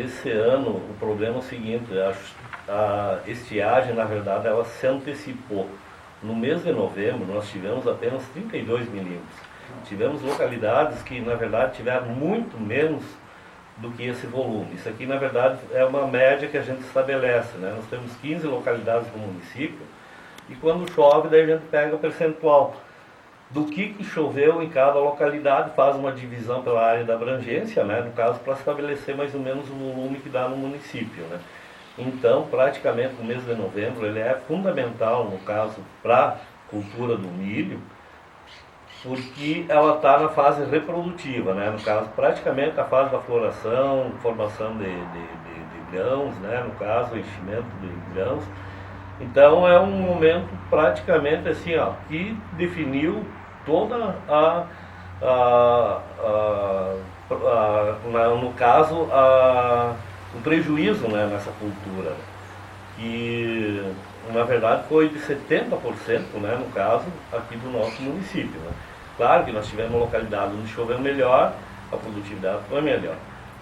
esse ano o problema é o seguinte, a estiagem, na verdade, ela se antecipou. No mês de novembro, nós tivemos apenas 32 milímetros. Tivemos localidades que, na verdade, tiveram muito menos do que esse volume. Isso aqui, na verdade, é uma média que a gente estabelece, né? Nós temos 15 localidades no município e quando chove, daí a gente pega o percentual do que choveu em cada localidade, faz uma divisão pela área da abrangência, né? No caso, para estabelecer mais ou menos o volume que dá no município, né? Então, praticamente, o mês de novembro, ele é fundamental, no caso, para a cultura do milho, porque ela está na fase reprodutiva, né? No caso, praticamente a fase da floração, formação de grãos, né? No caso, enchimento de grãos. Então é um momento praticamente assim, ó, que definiu toda no caso, o prejuízo, né, nessa cultura, que na verdade foi de 70%, né, no caso, aqui do nosso município, né. Claro que nós tivemos localidades onde choveu melhor, a produtividade foi melhor,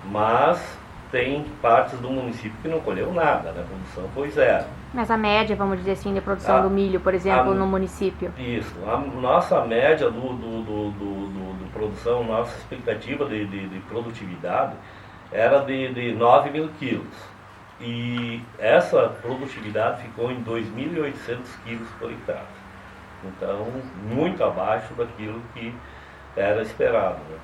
mas tem partes do município que não colheu nada, né, a produção foi zero. Mas a média, vamos dizer assim, de produção do milho, por exemplo, no município? Isso. A nossa média do produção, nossa expectativa de produtividade era de 9 mil quilos. E essa produtividade ficou em 2.800 quilos por hectare. Então, muito abaixo daquilo que era esperado, né?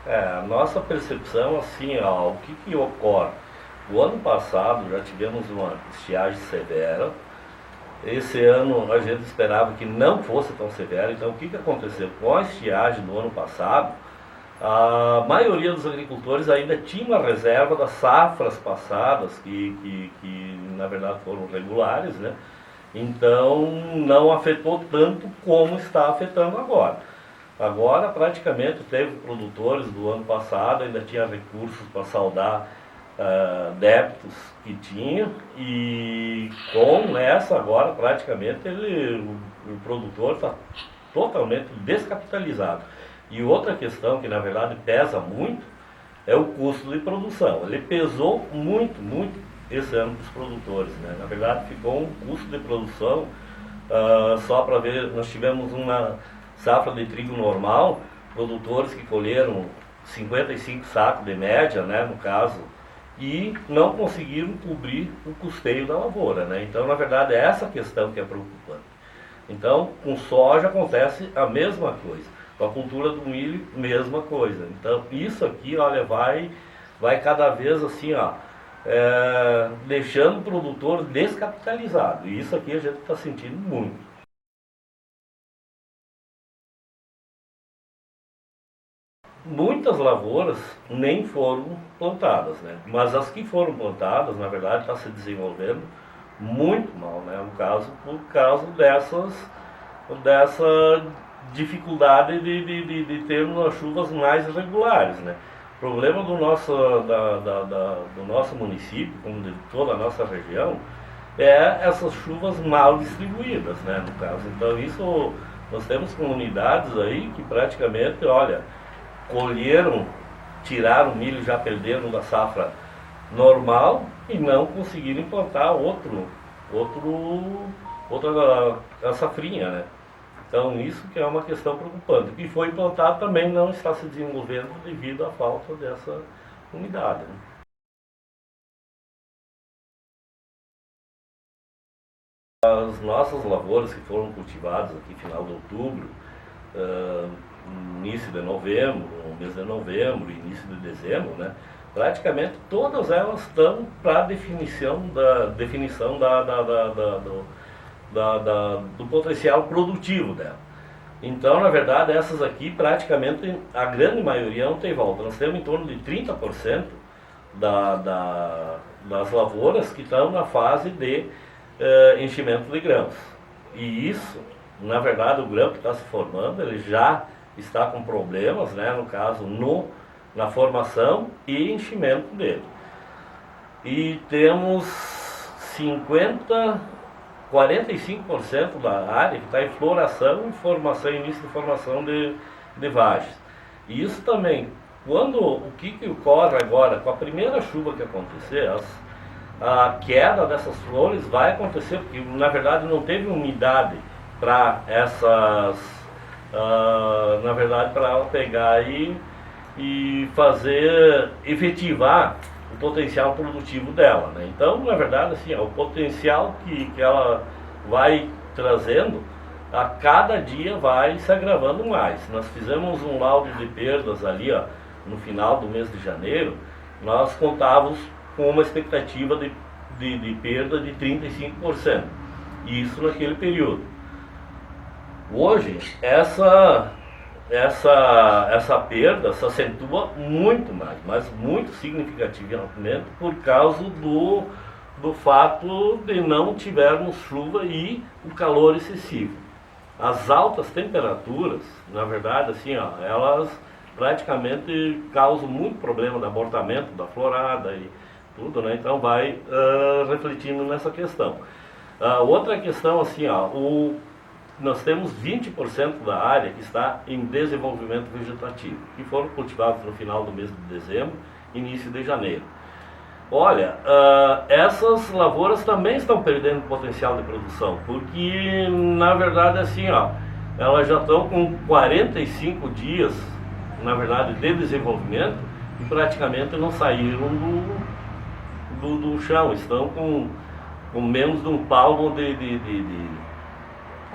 A nossa percepção, assim, ó, o que ocorre? O ano passado já tivemos uma estiagem severa. Esse ano a gente esperava que não fosse tão severa. Então, o que aconteceu? Com a estiagem do ano passado, a maioria dos agricultores ainda tinha uma reserva das safras passadas, que na verdade foram regulares, né? Então, não afetou tanto como está afetando agora. Agora, praticamente, teve produtores do ano passado, ainda tinha recursos para saldar débitos que tinha, e com essa agora, praticamente, o produtor está totalmente descapitalizado. E outra questão que, na verdade, pesa muito, é o custo de produção. Ele pesou muito, muito esse ano para os produtores, né? Na verdade, ficou um custo de produção, só para ver, nós tivemos uma safra de trigo normal, produtores que colheram 55 sacos de média, né, no caso, e não conseguiram cobrir o custeio da lavoura, né? Então, na verdade, é essa questão que é preocupante. Então, com soja acontece a mesma coisa, com a cultura do milho, mesma coisa. Então, isso aqui, olha, vai cada vez assim, ó, deixando o produtor descapitalizado. E isso aqui a gente está sentindo muito. Muitas lavouras nem foram plantadas, né? Mas as que foram plantadas, na verdade, está se desenvolvendo muito mal, né? No caso, por causa dessa dificuldade de termos as chuvas mais irregulares, né? O problema do nosso município, como de toda a nossa região, é essas chuvas mal distribuídas, né? No caso, então isso, nós temos comunidades aí que praticamente, olha, colheram, tiraram o milho, já perderam da safra normal e não conseguiram implantar outra safrinha, né? Então isso que é uma questão preocupante. O que foi implantado também não está se desenvolvendo devido à falta dessa umidade, né? As nossas lavouras que foram cultivadas aqui final de outubro, início de novembro, mês de novembro, início de dezembro, né? Praticamente todas elas estão para definição do potencial produtivo dela. Então, na verdade, essas aqui praticamente a grande maioria não tem volta. Nós temos em torno de 30% das lavouras que estão na fase de enchimento de grãos. E isso, na verdade, o grão que está se formando, ele já está com problemas, né, no caso, na formação e enchimento dele. E temos 45% da área que está em floração e formação, início de formação de de vagens. E isso também, o que ocorre agora, com a primeira chuva que acontecer, a queda dessas flores vai acontecer, porque na verdade não teve umidade para na verdade para ela pegar e fazer, efetivar o potencial produtivo dela, né? Então, na verdade, assim, o potencial que ela vai trazendo, a cada dia vai se agravando mais. Nós fizemos um laudo de perdas ali, ó, no final do mês de janeiro, nós contávamos com uma expectativa de perda de 35%. Isso naquele período. Hoje, essa perda se acentua muito mais, mas muito significativamente por causa do fato de não tivermos chuva e o calor excessivo. As altas temperaturas, na verdade, assim, ó, elas praticamente causam muito problema de abortamento da florada e tudo, né? Então vai refletindo nessa questão. Outra questão, assim, ó, nós temos 20% da área que está em desenvolvimento vegetativo, que foram cultivados no final do mês de dezembro, início de janeiro. Olha, essas lavouras também estão perdendo potencial de produção, porque na verdade assim, ó, elas já estão com 45 dias, na verdade, de desenvolvimento e praticamente não saíram do chão, estão com menos de um palmo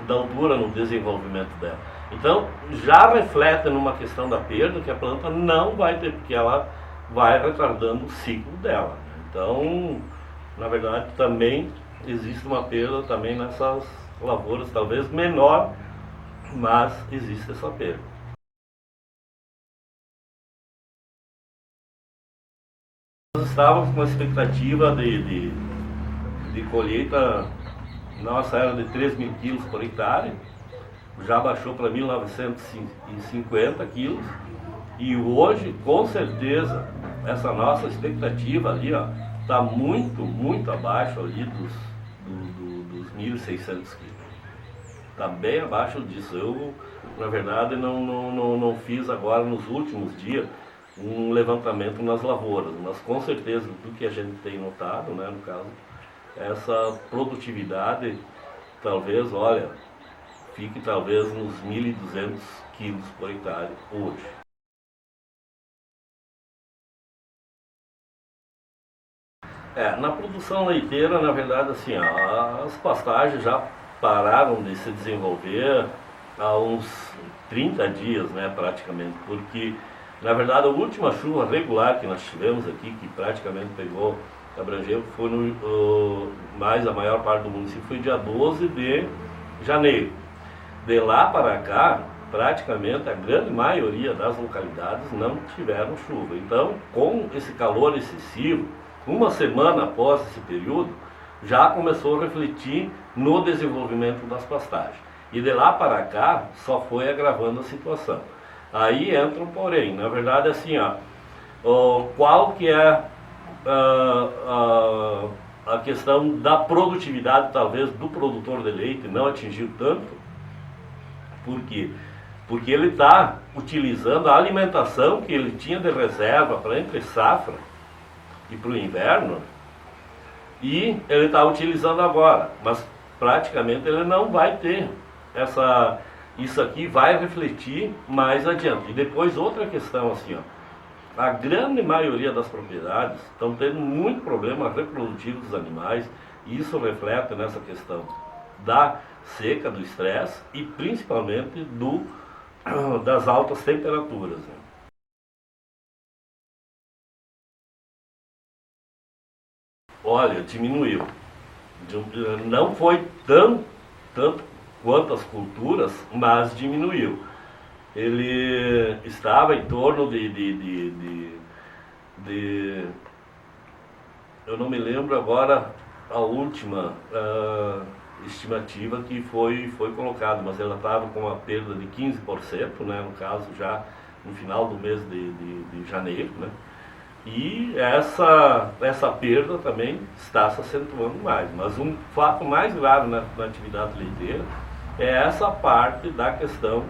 da altura no desenvolvimento dela. Então, já reflete numa questão da perda que a planta não vai ter, porque ela vai retardando o ciclo dela. Então, na verdade, também existe uma perda também nessas lavouras, talvez menor, mas existe essa perda. Nós estávamos com a expectativa de colheita. Nossa era de 3 mil quilos por hectare, já baixou para 1.950 quilos, e hoje, com certeza, essa nossa expectativa ali está muito, muito abaixo ali dos 1.600 quilos. Está bem abaixo disso. Eu, na verdade, não fiz agora, nos últimos dias, um levantamento nas lavouras, mas com certeza, do que a gente tem notado, né, no caso, essa produtividade, talvez, olha, fique talvez nos 1.200 quilos por hectare hoje. Na produção leiteira, na verdade, assim, as pastagens já pararam de se desenvolver há uns 30 dias, né, praticamente, porque, na verdade, a última chuva regular que nós tivemos aqui, que praticamente abrangeu, foi mais a maior parte do município, foi dia 12 de janeiro. De lá para cá, praticamente a grande maioria das localidades não tiveram chuva. Então, com esse calor excessivo, uma semana após esse período, já começou a refletir no desenvolvimento das pastagens. E de lá para cá, só foi agravando a situação. Aí entra um porém. Na verdade, assim, qual que é a questão da produtividade, talvez, do produtor de leite não atingiu tanto? Por quê? Porque ele está utilizando a alimentação que ele tinha de reserva para entre safra e para o inverno, e ele está utilizando agora, mas praticamente ele não vai ter isso aqui vai refletir mais adiante. E depois outra questão, assim, a grande maioria das propriedades estão tendo muito problema reprodutivo dos animais, e isso reflete nessa questão da seca, do estresse e principalmente das altas temperaturas, né? Olha, diminuiu. Não foi tanto quanto as culturas, mas diminuiu. Ele estava em torno eu não me lembro agora a última estimativa que foi colocada, mas ela estava com uma perda de 15%, né, no caso já no final do mês de janeiro, né? E essa perda também está se acentuando mais. Mas um fato mais grave na atividade leiteira é essa parte da questão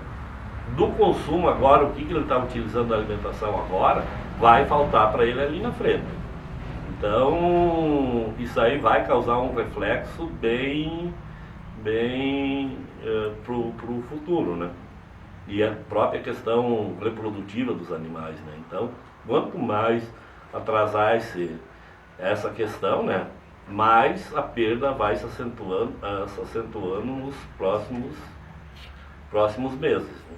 do consumo agora, o que ele está utilizando da alimentação agora, vai faltar para ele ali na frente. Então, isso aí vai causar um reflexo bem para o futuro, né? E a própria questão reprodutiva dos animais, né? Então, quanto mais atrasar essa questão, né, mais a perda vai se acentuando nos próximos meses, né?